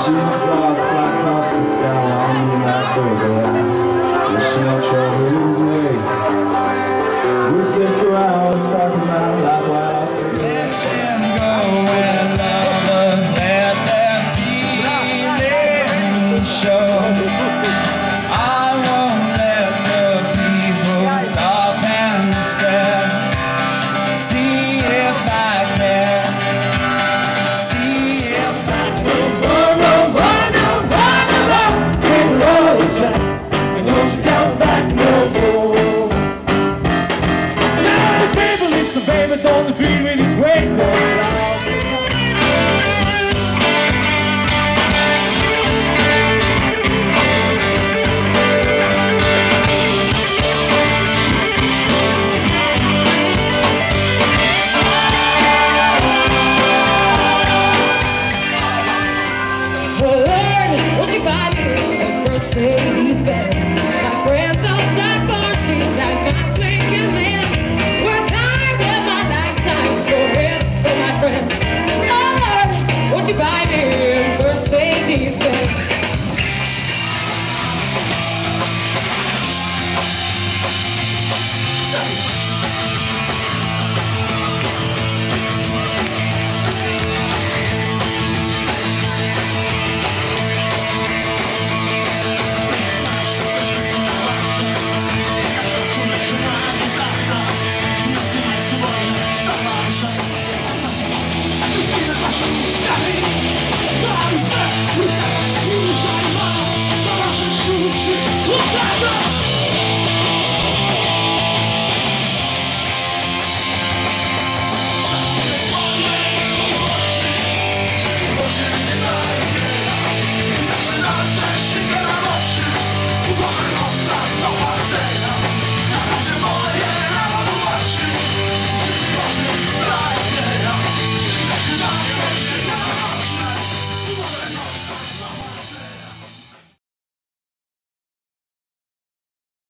Shooting stars fly across the sky on the night goes around. Wishing our troubles away. We'll sit for hours talking about life while I sit. Let them go where lovers let them be. Show. I won't let the people stop and stare. See if I can. See if I can. And don't you come back no more. Now the people listen, baby, don't the dream in his way goes loud. Well, Lord, won't you buy me a Mercedes-Benz?